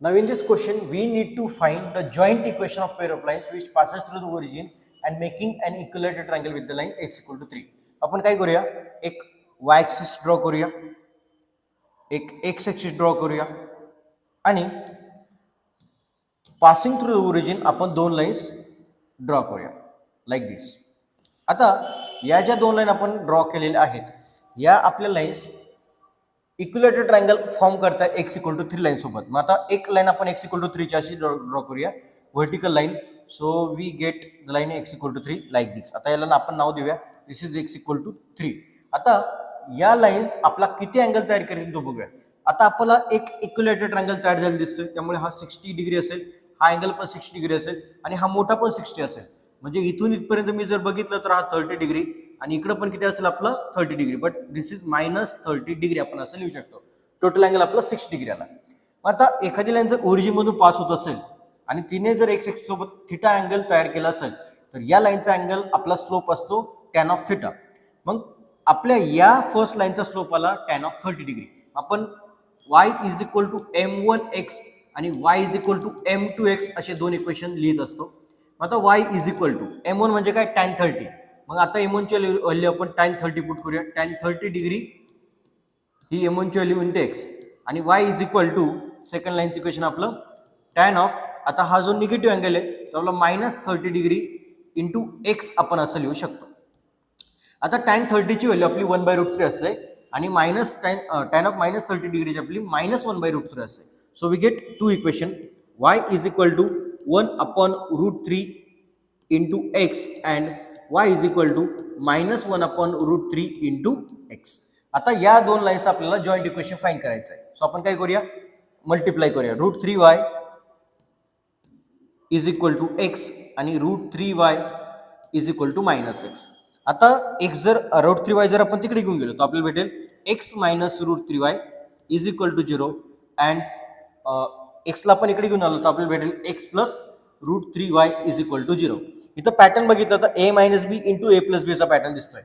Now in this question, we need to find the joint equation of pair of lines which passes through the origin and making an equilateral triangle with the line x equal to 3. आपण काय करूया, एक y axis draw करूया, एक x axis draw करूया आणि passing through the origin आपण दोन लाइन्स ड्रॉ करूया लाइक दिस. आता या ज्या दोन लाइन आपण ड्रॉ केलेल्या आहेत या आपल्या लाइन्स इक्विलेटरल ट्रायंगल फॉर्म करता x इक्वल टू 3 लाइन सोबत. मग आता एक लाइन आपण x इक्वल टू 3 ची अशी ड्रॉ करूया, vertical line. So we get the line x equal to 3 like this. आता याला आपण नाव देऊया, this is x equal to 3. आता या लाइन्स आपला किती अँगल तयार करतील तो बघूया. आता आपल्याला एक इक्विलेटरल ट्रायंगल तयार झालेला दिसतोय, त्यामुळे हा 60 डिग्री असेल, हा अँगल पण 60 डिग्री असेल आणि हा मोठा पण 60 असेल. म्हणजे इथून इथपर्यंत मी जर बघितलं तर हा 30 डिग्री आणि इकडे पण किती असेल आपलं 30 degree, but this is -30 degree आपण असं लिहू शकतो. टोटल अँगल आपला 6 डिग्री आला. आता एखादी लाइन जर ओरिजिन मधून पास होत असेल आणि तिने जर x एक्सिस सोबत थीटा अँगल तयार केला असेल तर या लाइनचा अँगल आपला स्लोप असतो tan ऑफ थीटा. मग आपल्या या फर्स्ट लाइनचा स्लोप आला tan ऑफ 30 डिग्री. आपण y is equal to m1x आणि y is equal to m2x असे दोन इक्वेशन लिहित असतो. आता y is equal to m1 म्हणजे काय tan 30. मग आता m1 ची व्हॅल्यू आपण tan 30 पुट करूया. tan 30 डिग्री ही m1 ची व्हॅल्यू इंटू x आणि y is equal to second लाइनचं इक्वेशन आपलं tan ऑफ, आता हा जो निगेटिव्ह अँगल आहे तो आपला -30 डिग्री इंटू x आपण असं लिहू शकतो. आता tan 30 ची व्हॅल्यू आपली 1/√3 असते आणि tan ऑफ -30 डिग्रीची आपली -1/√3 असते. So we get two equation, y is equal to 1/√3 into x and y is equal to -1/√3 into x. आता या दोन लाइन्स आपल्याला जॉइंट इक्वेशन फाइंड करायचं आहे. सो आपण काय करूया, मल्टिप्लाय करूया. √3y is equal to x आणि √3y is equal to -x. आता x जर √3y जर आपण तिकडे घेऊन गेलो तर आपल्याला भेटेल x -√3y is equal to 0 and x ला आपण इकडे घेऊन आलो तर आपल्याला भेटेल x plus √3y is equal to 0. इथं पॅटर्न बघितलं तर a - b into a plus b चा पॅटर्न दिसतोय.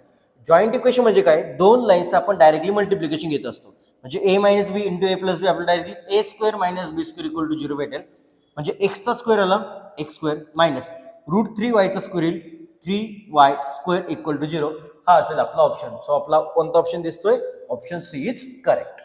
जॉइंट इक्वेशन म्हणजे काय, दोन लाइन्स आपण डायरेक्टली मल्टिप्लिकेशन घेत असतो. म्हणजे a - b into a plus b आपल्याला directly a² - b² equal to 0 भेटेल. म्हणजे x चा स्क्वेअर आला x² मायनस √3y चा स्क्वेअर येईल 3y² इक्वल टू 0. हा असेल आपला ऑप्शन. सो आपला कोणता ऑप्शन दिसतोय, ऑप्शन सी इज करेक्ट.